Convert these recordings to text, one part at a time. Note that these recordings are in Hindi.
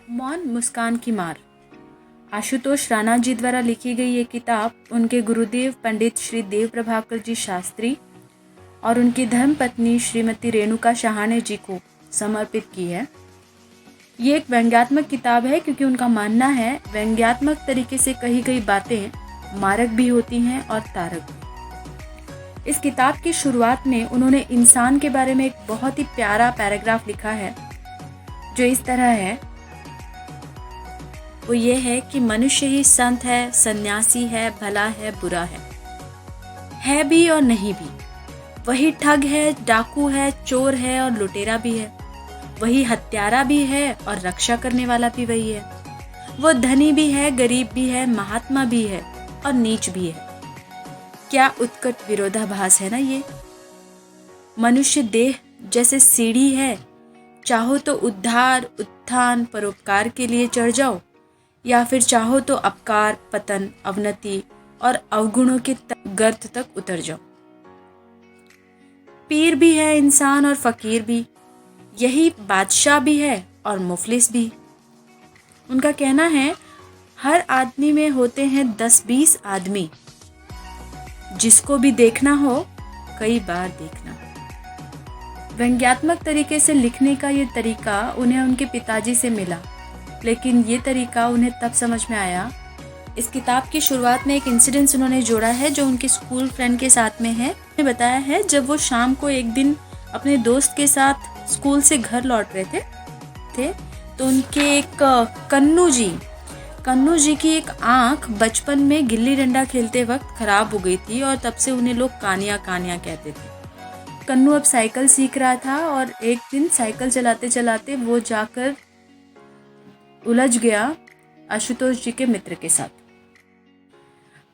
मौन मुस्कान की मार। आशुतोष राणा जी द्वारा लिखी गई ये किताब उनके गुरुदेव पंडित श्री देव प्रभाकर जी शास्त्री और उनकी धर्मपत्नी श्रीमती रेणुका शहाणे जी को समर्पित की है। ये एक व्यंग्यात्मक किताब है क्योंकि उनका मानना है व्यंग्यात्मक तरीके से कही गई बातें मारक भी होती हैं और तारक भी। इस किताब की शुरुआत में उन्होंने इंसान के बारे में एक बहुत ही प्यारा पैराग्राफ लिखा है जो इस तरह है। वो ये है कि मनुष्य ही संत है, सन्यासी है, भला है, बुरा है भी और नहीं भी। वही ठग है, डाकू है, चोर है और लुटेरा भी है। वही हत्यारा भी है और रक्षा करने वाला भी वही है। वो धनी भी है, गरीब भी है, महात्मा भी है और नीच भी है। क्या उत्कट विरोधाभास है ना ये। मनुष्य देह जैसे सीढ़ी है, चाहो तो उद्धार, उत्थान, परोपकार के लिए चढ़ जाओ या फिर चाहो तो अपकार, पतन, अवनति और अवगुणों के गर्त तक उतर जाओ। पीर भी है इंसान और फकीर भी, यही बादशाह भी है और मुफलिस भी। उनका कहना है हर आदमी में होते हैं 10-20 आदमी, जिसको भी देखना हो कई बार देखना। व्यंग्यात्मक तरीके से लिखने का ये तरीका उन्हें उनके पिताजी से मिला, लेकिन ये तरीका उन्हें तब समझ में आया। इस किताब की शुरुआत में एक इंसिडेंस उन्होंने जोड़ा है जो उनके स्कूल फ्रेंड के साथ में है। उन्होंने बताया है जब वो शाम को एक दिन अपने दोस्त के साथ स्कूल से घर लौट रहे थे तो उनके एक कन्नू जी की एक आंख बचपन में गिल्ली डंडा खेलते वक्त खराब हो गई थी और तब से उन्हें लोग कानिया कानिया कहते थे। कन्नू अब साइकिल सीख रहा था और एक दिन साइकिल चलाते चलाते वो जाकर उलझ गया आशुतोष जी के मित्र के साथ।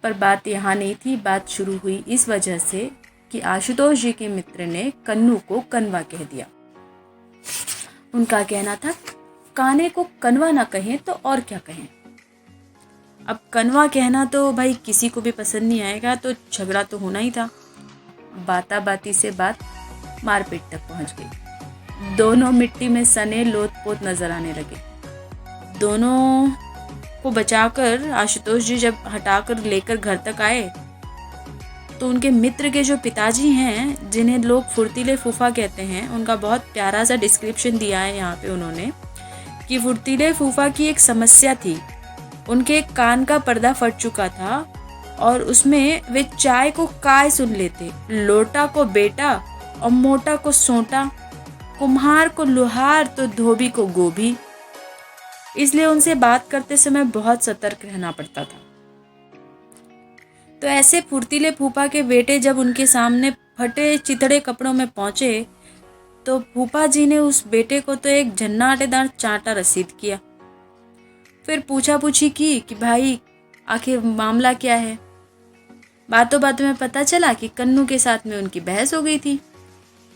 पर बात यहाँ नहीं थी, बात शुरू हुई इस वजह से कि आशुतोष जी के मित्र ने कन्नू को कनवा कह दिया। उनका कहना था काने को कनवा ना कहें तो और क्या कहें। अब कनवा कहना तो भाई किसी को भी पसंद नहीं आएगा, तो झगड़ा तो होना ही था। बाता बाती से बात मारपीट तक पहुंच गई। दोनों मिट्टी में सने लोथ-पोथ नजर आने लगे। दोनों को बचाकर आशुतोष जी जब हटाकर लेकर घर तक आए तो उनके मित्र के जो पिताजी हैं, जिन्हें लोग फुर्तीले फूफा कहते हैं, उनका बहुत प्यारा सा डिस्क्रिप्शन दिया है यहाँ पे उन्होंने कि फुर्तीले फूफा की एक समस्या थी। उनके एक कान का पर्दा फट चुका था और उसमें वे चाय को काय सुन लेते, लोटा को बेटा और मोटा को सोटा, कुम्हार को लुहार तो धोबी को गोभी। इसलिए उनसे बात करते समय बहुत सतर्क रहना पड़ता था। तो ऐसे फुर्तीले फूफा के बेटे जब उनके सामने फटे चिथड़े कपड़ों में पहुंचे तो फूफा जी ने उस बेटे को तो एक झन्नाटेदार चांटा रसीद किया। फिर पूछा पूछी की कि भाई आखिर मामला क्या है। बातों बातों में पता चला कि कन्नू के साथ में उनकी बहस हो गई थी।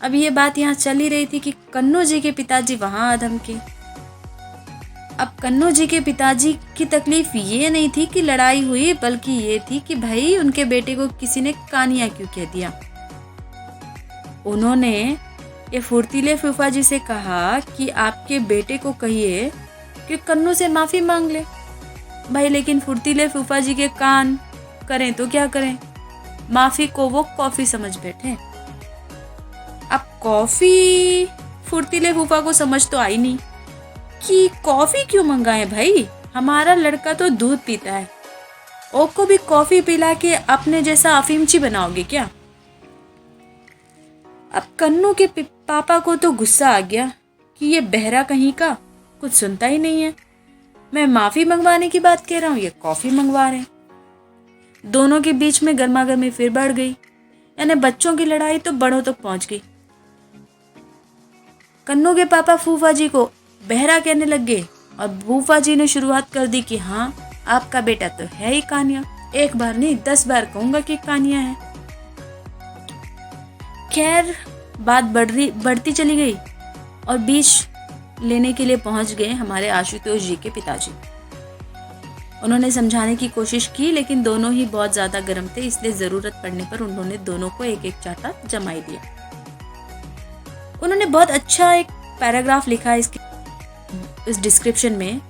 अब ये बात यहाँ चल ही रही थी कि कन्नू जी के पिताजी वहां आ धमके। अब कन्नू जी के पिताजी की तकलीफ ये नहीं थी कि लड़ाई हुई, बल्कि ये थी कि भाई उनके बेटे को किसी ने कानिया क्यों कह दिया। उन्होंने ये फुर्तीले फूफा जी से कहा कि आपके बेटे को कहिए कि कन्नू से माफी मांग ले। भाई लेकिन फुर्तीले फूफा जी के कान करें तो क्या करें, माफी को वो कॉफी समझ बैठे। अब कॉफी फुर्तीले फूफा को समझ तो आई नहीं कि कॉफी क्यों मंगाए भाई, हमारा लड़का तो दूध पीता है, ओ को भी कॉफी पिला के अपने जैसा अफीमची बनाओगे क्या। अब कन्नू के पापा को तो गुस्सा आ गया कि ये बहरा कहीं का कुछ सुनता ही नहीं है। मैं माफी मंगवाने की बात कह रहा हूँ, ये कॉफी मंगवा रहे हैं। दोनों के बीच में गर्मागर्मी फिर बढ़ गई, यानी बच्चों की लड़ाई तो बड़ों तक पहुंच गई। कन्नू के पापा फूफा जी को बहरा कहने लग गए और फूफा जी ने शुरुआत कर दी कि हाँ आपका बेटा तो है ही कानिया, एक बार नहीं 10 बार कहूंगा कि कानिया है। खैर बात बढ़ती चली गई और बीच लेने के लिए पहुंच गए हमारे आशुतोष जी के पिताजी। उन्होंने समझाने की कोशिश की लेकिन दोनों ही बहुत ज्यादा गर्म थे, इसलिए जरूरत पड़ने पर उन्होंने दोनों को एक एक चाटा जमाई दिया। उन्होंने बहुत अच्छा एक पैराग्राफ लिखा है इसके इस डिस्क्रिप्शन में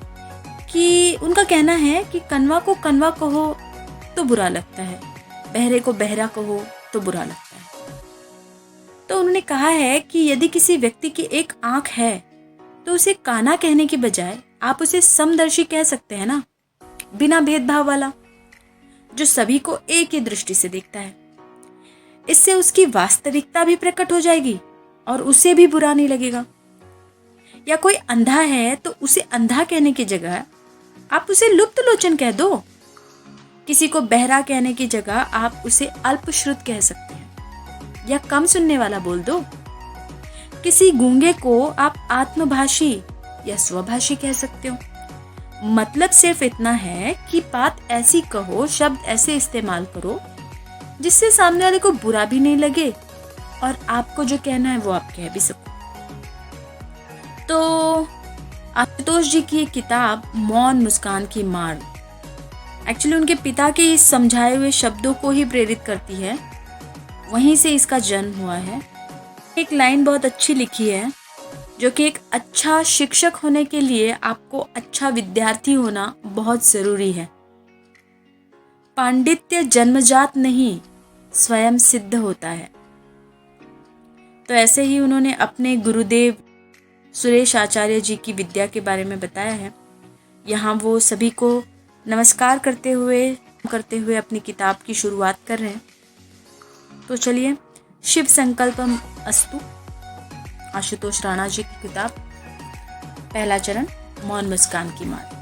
कि उनका कहना है कि कनवा को कनवा कहो तो बुरा लगता है, बहरे को बहरा कहो तो बुरा लगता है। तो उन्होंने कहा है कि यदि किसी व्यक्ति की एक आंख है तो उसे काना कहने की बजाय आप उसे समदर्शी कह सकते हैं ना, बिना भेदभाव वाला, जो सभी को एक ही दृष्टि से देखता है। इससे उसकी वास्तविकता भी प्रकट हो जाएगी और उसे भी बुरा नहीं लगेगा। या कोई अंधा है तो उसे अंधा कहने की जगह आप उसे लुप्त लोचन कह दो। किसी को बहरा कहने की जगह आप उसे अल्पश्रुत कह सकते हैं या कम सुनने वाला बोल दो। किसी गूंगे को आप आत्मभाषी या स्वभाषी कह सकते हो। मतलब सिर्फ इतना है कि बात ऐसी कहो, शब्द ऐसे इस्तेमाल करो जिससे सामने वाले को बुरा भी नहीं लगे और आपको जो कहना है वो आप कह भी सको। तो आशुतोष जी की किताब मौन मुस्कान की मार एक्चुअली उनके पिता के इस समझाए हुए शब्दों को ही प्रेरित करती है, वहीं से इसका जन्म हुआ है। एक लाइन बहुत अच्छी लिखी है जो कि एक अच्छा शिक्षक होने के लिए आपको अच्छा विद्यार्थी होना बहुत जरूरी है। पांडित्य जन्मजात नहीं, स्वयं सिद्ध होता है। तो ऐसे ही उन्होंने अपने गुरुदेव सुरेश आचार्य जी की विद्या के बारे में बताया है। यहाँ वो सभी को नमस्कार करते हुए अपनी किताब की शुरुआत कर रहे हैं। तो चलिए, शिव संकल्पम अस्तु, आशुतोष राणा जी की किताब, पहला चरण, मौन मुस्कान की मार।